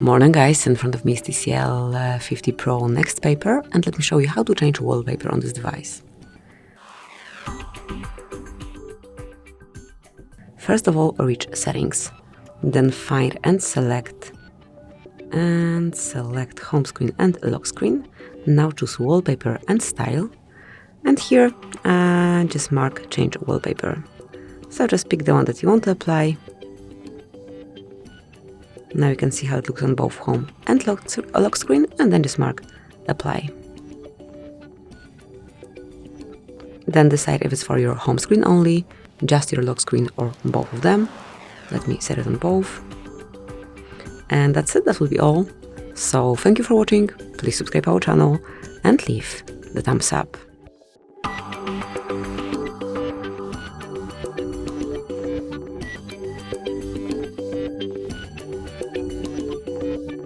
Morning guys, in front of me is TCL 50 Pro NXTPAPER, and let me show you how to change wallpaper on this device. First of all, reach Settings, then find and select home screen and lock screen. Now choose Wallpaper and Style, and here just mark Change Wallpaper. So just pick the one that you want to apply. Now you can see how it looks on both home and lock screen, and then just mark Apply. Then decide if it's for your home screen only, just your lock screen, or both of them. Let me set it on both. And that's it, that will be all. So thank you for watching, please subscribe our channel and leave the thumbs up.